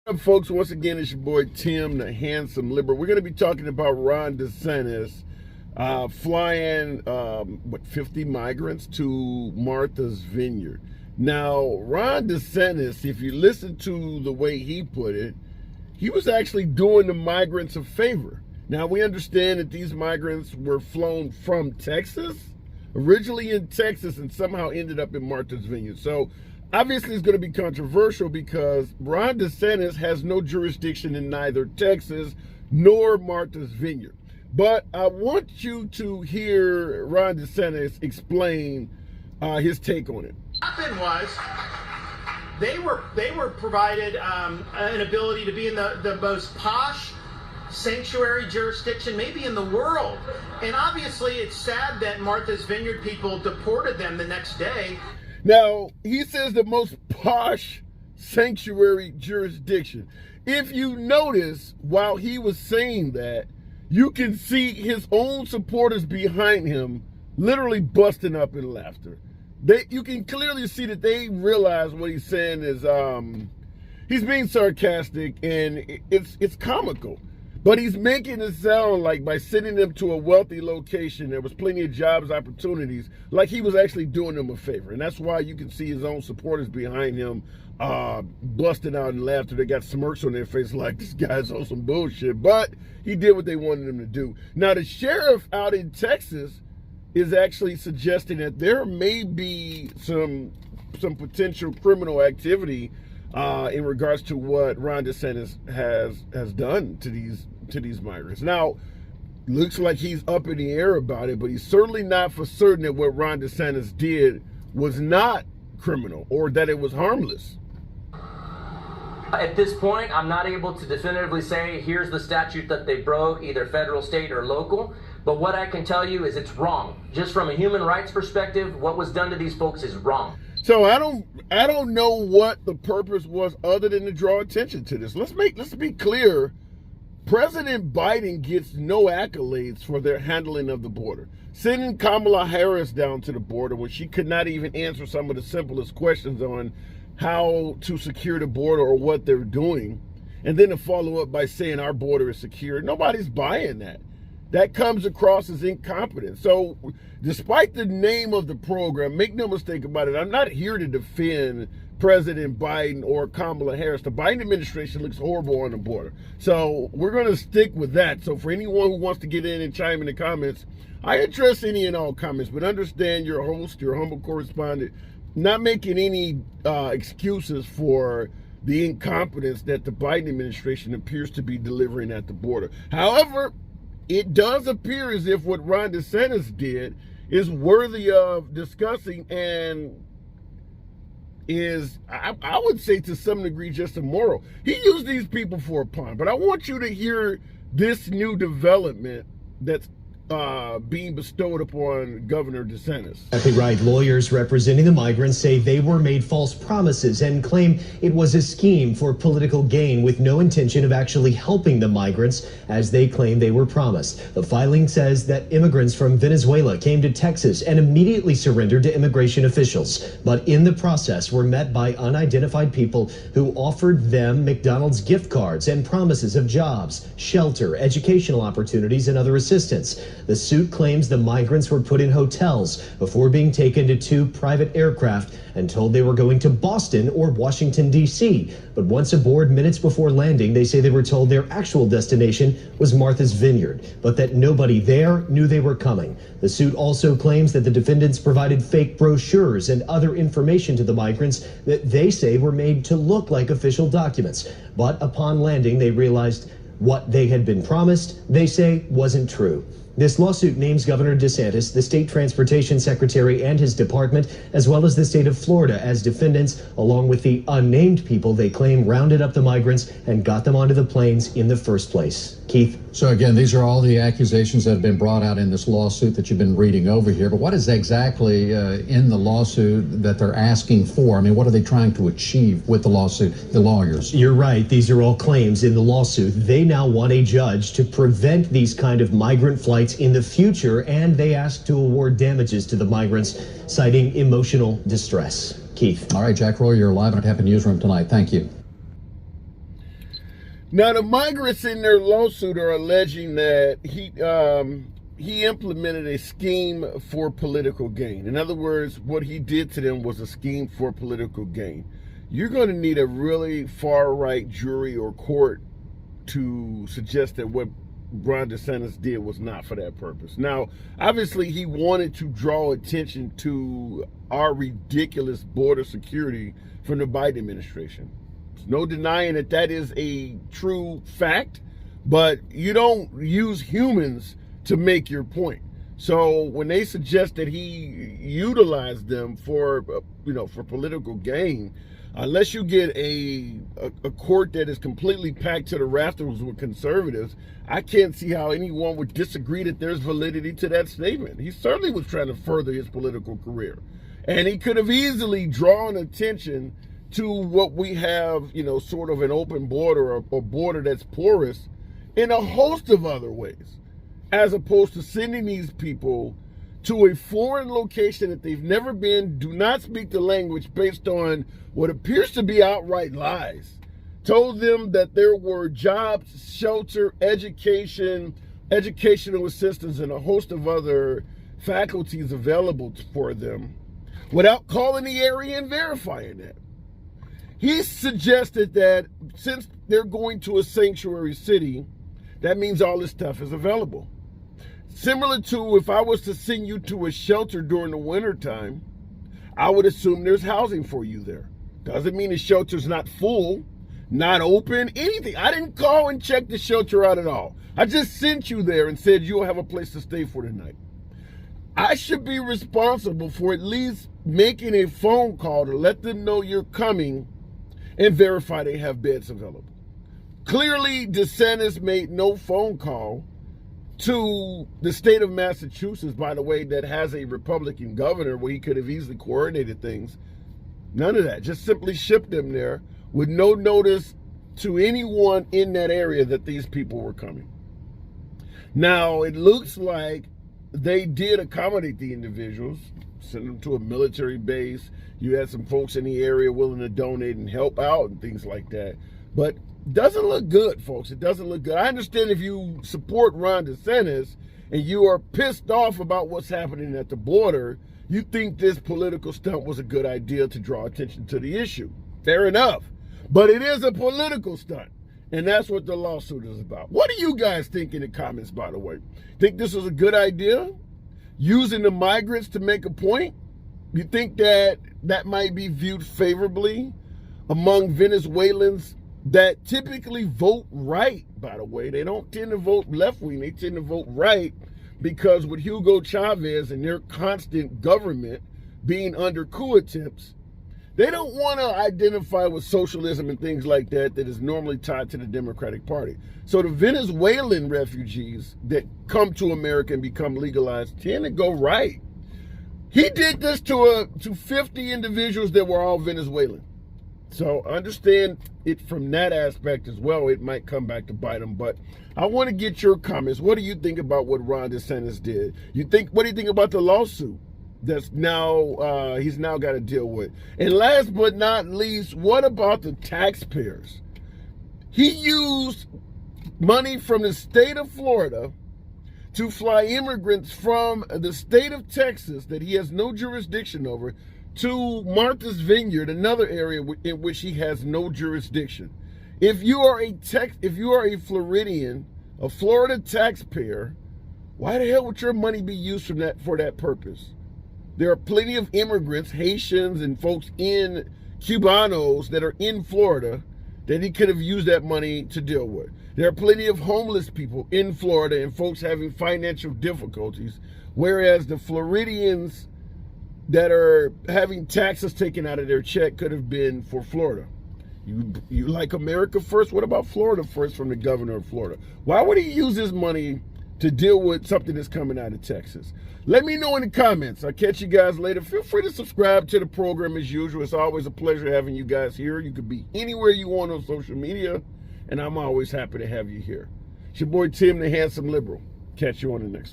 What up, folks? Once again, it's your boy Tim, the handsome liberal. We're going to be talking about Ron DeSantis flying 50 migrants to Martha's Vineyard. Now, Ron DeSantis, if you listen to the way he put it, he was actually doing the migrants a favor. Now, we understand that these migrants were flown from Texas, originally in Texas, and somehow ended up in Martha's Vineyard. So, obviously, it's going to be controversial because Ron DeSantis has no jurisdiction in neither Texas nor Martha's Vineyard. But I want you to hear Ron DeSantis explain his take on it. What happened was they were provided an ability to be in the most posh sanctuary jurisdiction maybe in the world. And obviously, it's sad that Martha's Vineyard people deported them the next day. Now, he says the most posh sanctuary jurisdiction. If you notice, while he was saying that, you can see his own supporters behind him literally busting up in laughter. You can clearly see that they realize what he's saying is he's being sarcastic and it's comical. But he's making it sound like by sending them to a wealthy location, there was plenty of jobs opportunities, like he was actually doing them a favor. And that's why you can see his own supporters behind him busting out in laughter. They got smirks on their face like this guy's on some bullshit. But he did what they wanted him to do. Now, the sheriff out in Texas is actually suggesting that there may be some potential criminal activity in regards to what Ron DeSantis has done to these migrants. Now, looks like he's up in the air about it, but he's certainly not for certain that what Ron DeSantis did was not criminal or that it was harmless. At this point, I'm not able to definitively say here's the statute that they broke, either federal, state, or local. But what I can tell you is it's wrong. Just from a human rights perspective, what was done to these folks is wrong. So I don't know what the purpose was other than to draw attention to this. Let's be clear. President Biden gets no accolades for their handling of the border. Sending Kamala Harris down to the border when she could not even answer some of the simplest questions on how to secure the border or what they're doing, and then to follow up by saying our border is secure. Nobody's buying that. That comes across as incompetence. So despite the name of the program, make no mistake about it, I'm not here to defend President Biden or Kamala Harris. The Biden administration looks horrible on the border. So we're going to stick with that. So for anyone who wants to get in and chime in the comments, I address any and all comments, but understand your host, your humble correspondent, not making any excuses for the incompetence that the Biden administration appears to be delivering at the border. However, it does appear as if what Ron DeSantis did is worthy of discussing and is, I would say to some degree, just immoral. He used these people for a pawn, but I want you to hear this new development that's being bestowed upon Governor DeSantis. Exactly right. Lawyers representing the migrants say they were made false promises and claim it was a scheme for political gain with no intention of actually helping the migrants as they claim they were promised. The filing says that immigrants from Venezuela came to Texas and immediately surrendered to immigration officials, but in the process were met by unidentified people who offered them McDonald's gift cards and promises of jobs, shelter, educational opportunities, and other assistance. The suit claims the migrants were put in hotels before being taken to two private aircraft and told they were going to Boston or Washington, D.C. But once aboard, minutes before landing, they say they were told their actual destination was Martha's Vineyard, but that nobody there knew they were coming. The suit also claims that the defendants provided fake brochures and other information to the migrants that they say were made to look like official documents. But upon landing, they realized what they had been promised, they say, wasn't true. This lawsuit names Governor DeSantis, the state transportation secretary and his department, as well as the state of Florida as defendants, along with the unnamed people they claim rounded up the migrants and got them onto the planes in the first place. Keith? So again, these are all the accusations that have been brought out in this lawsuit that you've been reading over here. But what is exactly in the lawsuit that they're asking for? I mean, what are they trying to achieve with the lawsuit, the lawyers? You're right. These are all claims in the lawsuit. They now want a judge to prevent these kind of migrant flights in the future, and they ask to award damages to the migrants, citing emotional distress. Keith. All right, Jack Roy, you're live on Happy Newsroom tonight. Thank you. Now, the migrants in their lawsuit are alleging that he implemented a scheme for political gain. In other words, what he did to them was a scheme for political gain. You're going to need a really far-right jury or court to suggest that what Ron DeSantis did was not for that purpose. Now, obviously, he wanted to draw attention to our ridiculous border security from the Biden administration. There's no denying that that is a true fact, but you don't use humans to make your point. So when they suggest that he utilized them for political gain, unless you get a court that is completely packed to the rafters with conservatives, I can't see how anyone would disagree that there's validity to that statement. He certainly was trying to further his political career. And he could have easily drawn attention to what we have, sort of an open border or border that's porous in a host of other ways, as opposed to sending these people to a foreign location that they've never been, do not speak the language, based on what appears to be outright lies. Told them that there were jobs, shelter, educational assistance, and a host of other faculties available for them without calling the area and verifying that. He suggested that since they're going to a sanctuary city, that means all this stuff is available. Similar to if I was to send you to a shelter during the wintertime, I would assume there's housing for you there. Doesn't mean the shelter's not full, not open, anything. I didn't call and check the shelter out at all. I just sent you there and said you'll have a place to stay for the night. I should be responsible for at least making a phone call to let them know you're coming and verify they have beds available. Clearly, DeSantis made no phone call to the state of Massachusetts, by the way, that has a Republican governor, where he could have easily coordinated things. None of that. Just simply shipped them there with no notice to anyone in that area that these people were coming. Now, it looks like they did accommodate the individuals, send them to a military base. You had some folks in the area willing to donate and help out and things like that. But doesn't look good, folks. It doesn't look good. I understand if you support Ron DeSantis and you are pissed off about what's happening at the border, you think this political stunt was a good idea to draw attention to the issue. Fair enough. But it is a political stunt, and that's what the lawsuit is about. What do you guys think in the comments, by the way? Think this was a good idea? Using the migrants to make a point? You think that that might be viewed favorably among Venezuelans that typically vote right, by the way? They don't tend to vote left-wing. They tend to vote right because with Hugo Chavez and their constant government being under coup attempts, they don't want to identify with socialism and things like that is normally tied to the Democratic Party. So the Venezuelan refugees that come to America and become legalized tend to go right. He did this to 50 individuals that were all Venezuelan. So understand it from that aspect as well. It might come back to bite him, but I want to get your comments. What do you think about what Ron DeSantis did? What do you think about the lawsuit that's now he's now got to deal with? And last but not least, what about the taxpayers? He used money from the state of Florida to fly immigrants from the state of Texas that he has no jurisdiction over to Martha's Vineyard, another area in which he has no jurisdiction. If you are a Floridian, a Florida taxpayer, why the hell would your money be used for that purpose? There are plenty of immigrants, Haitians and folks in Cubanos that are in Florida that he could have used that money to deal with. There are plenty of homeless people in Florida and folks having financial difficulties, whereas the Floridians that are having taxes taken out of their check could have been for Florida. You like America first? What about Florida first from the governor of Florida? Why would he use his money to deal with something that's coming out of Texas? Let me know in the comments. I'll catch you guys later. Feel free to subscribe to the program as usual. It's always a pleasure having you guys here. You could be anywhere you want on social media, and I'm always happy to have you here. It's your boy Tim, the Handsome Liberal. Catch you on the next one.